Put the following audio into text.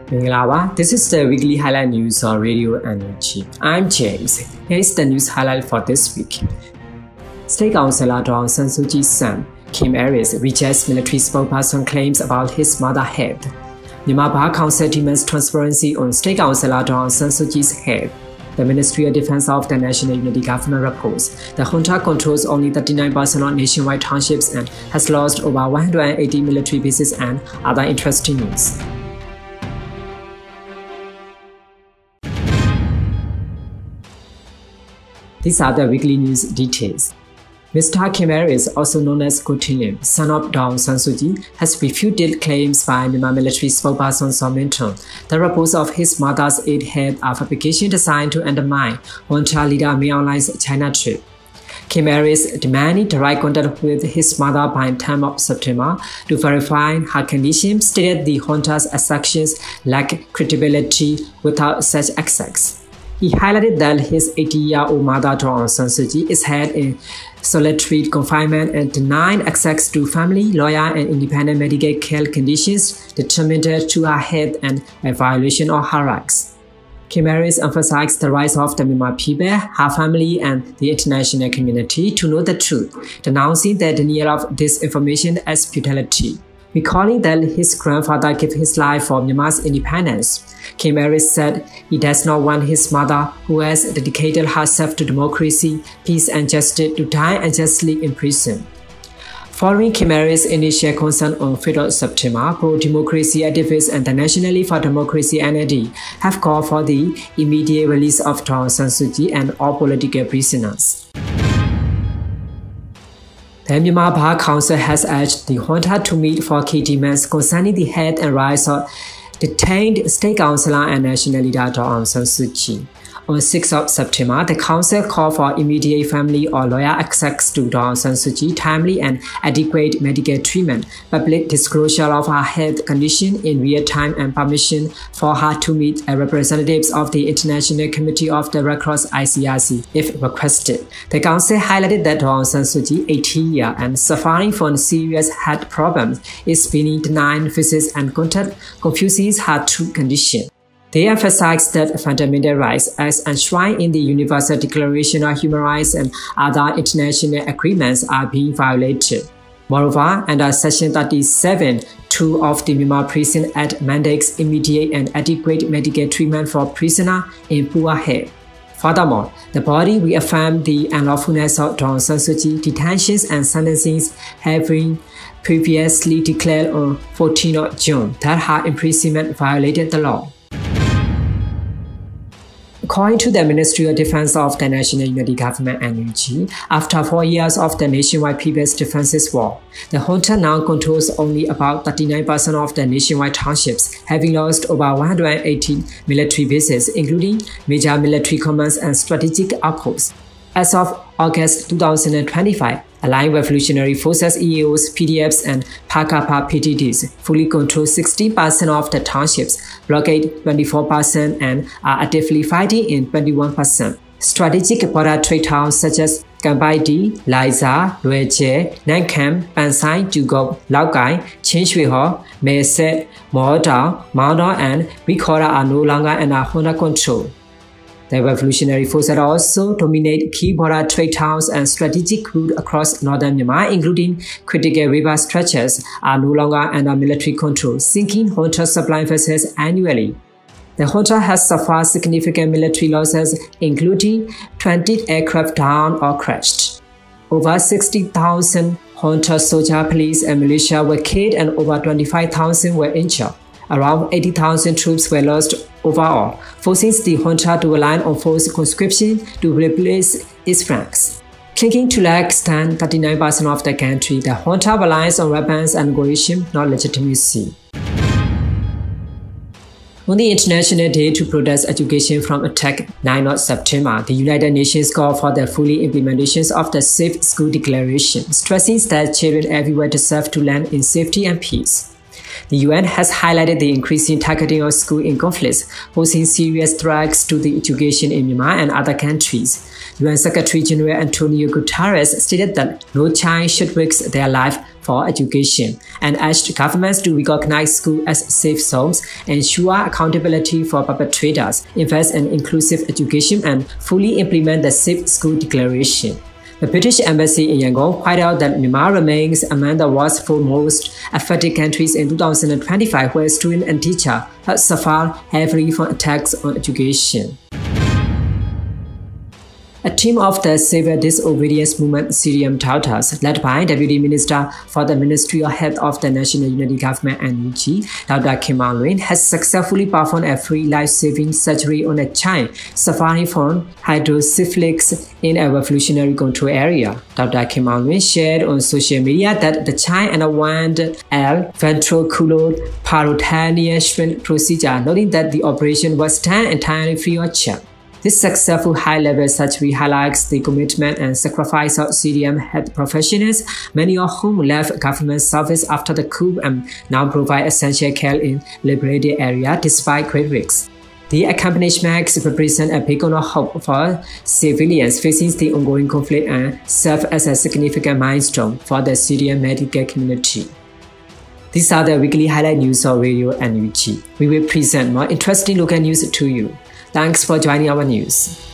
Minglawa, this is the weekly highlight news on Radio Energy. I'm James. Here is the news highlight for this week. State Councillor Daw Aung San Suu Kyi's son, Kim Aris, rejects military spokesperson claims about his mother's health. Myanmar Bar Council demands transparency on State Councillor Daw Aung San Suu Kyi's health. The Ministry of Defense of the National Unity Government reports the junta controls only 39% of nationwide townships and has lost over 180 military bases and other interesting news. These are the weekly news details. Mr. Kim Aris, also known as Ko Tin Lin, son of Daw Aung San Suu Kyi, has refuted claims by Myanmar military spokesperson Saw Min Tum. The reports of his mother's aid health are fabrication designed to undermine junta leader Min Aung Hlaing's China trip. Kim Aris demanded direct contact with his mother by 10th of September to verify her condition, stated the junta's assertions lack credibility without such access. He highlighted that his 80-year-old mother, Daw Aung San Suu Kyi, is held in solitary confinement and denied access to family, lawyer, and independent medical care conditions determined to her health and a violation of her rights. Kim Aris emphasized the rights of the Myanmar people, her family, and the international community to know the truth, denouncing the denial of this information as futility. Recalling that his grandfather gave his life for Myanmar's independence, Kim Aris said he does not want his mother, who has dedicated herself to democracy, peace, and justice, to die unjustly in prison. Following Kim Aris' initial concern on 5th of September, pro-democracy activists and the National for Democracy (NLD) have called for the immediate release of Daw Aung San Suu Kyi and all political prisoners. The Myanmar Bar Council has urged the junta to meet for key demands concerning the health and rights of detained State Councillor and National Leader Daw Aung San Suu Kyi. On 6th of September, the Council called for immediate family or lawyer access to Daw Aung San Suu Kyi, timely and adequate medical treatment, public disclosure of her health condition in real time, and permission for her to meet representatives of the International Committee of the Red Cross (ICRC) if requested. The Council highlighted that Daw Aung San Suu Kyi, 80 years and suffering from serious health problems, is being denied visits and contact, confuses her true condition. They emphasized that fundamental rights, as enshrined in the Universal Declaration of Human Rights and other international agreements, are being violated. Moreover, under Section 37(2) of the Myanmar Prison Act mandates immediate and adequate medical treatment for prisoners in poor health. Furthermore, the body reaffirmed the unlawfulness of Daw Aung San Suu Kyi detentions and sentencings, having previously declared on 14th of June that her imprisonment violated the law. According to the Ministry of Defense of the National Unity Government (NUG), after 4 years of the nationwide People's Defenses War, the junta now controls only about 39% of the nationwide townships, having lost over 180 military bases, including major military commands and strategic outposts. As of August 2025, Allied Revolutionary Forces EAOs, PDFs, and Pakapa PTDs fully control 16% of the townships, blockade 24%, and are actively fighting in 21%. Strategic border trade towns such as Kambaidi, Laiza, Lueche, Nankam, Pansai, Jugok, Laogai, Chinchweho, Meset, Moodao, Maodao, and Rikora are no longer under junta control. The Revolutionary Forces also dominate key border trade towns and strategic routes across northern Myanmar, including critical river stretches, are no longer under military control, sinking junta supply vessels annually. The junta has suffered significant military losses, including 20 aircraft down or crashed. Over 60,000 junta soldiers, police, and militia were killed, and over 25,000 were injured. Around 80,000 troops were lost overall, forcing the junta to rely on forced conscription to replace its ranks. Clinging to less than 39% of the country, the junta relies on weapons and coercion, not legitimacy. On the International Day to Protest Education from Attack, 9th of September, the United Nations called for the full implementation of the Safe School Declaration, stressing that children everywhere deserve to learn in safety and peace. The UN has highlighted the increasing targeting of schools in conflicts, posing serious threats to the education in Myanmar and other countries. UN Secretary General Antonio Guterres stated that no child should risk their life for education and urged governments to recognize schools as safe zones, ensure accountability for perpetrators, invest in inclusive education, and fully implement the Safe School Declaration. The British Embassy in Yangon pointed out that Myanmar remains among the world's four most affected countries in 2025, where students and teachers have suffered heavily from attacks on education. A team of the Civil Disobedience Movement Syrian Tautas, led by Deputy Minister for the Ministry of Health of the National Unity Government NUG, Dr. Kim Aung-Hlaing, has successfully performed a free life-saving surgery on a child suffering from hydrocephalus in a revolutionary control area. Dr. Kim Aung-Hlaing shared on social media that the child underwent a ventriculoperitoneal shunt procedure, noting that the operation was done entirely free of charge. This successful high-level surgery highlights the commitment and sacrifice of Syrian health professionals, many of whom left government service after the coup and now provide essential care in liberated areas despite great risks. The accomplishments represent a beacon of hope for civilians facing the ongoing conflict and serve as a significant milestone for the Syrian medical community. These are the weekly highlight news of Radio NUG. We will present more interesting local news to you. Thanks for joining our news.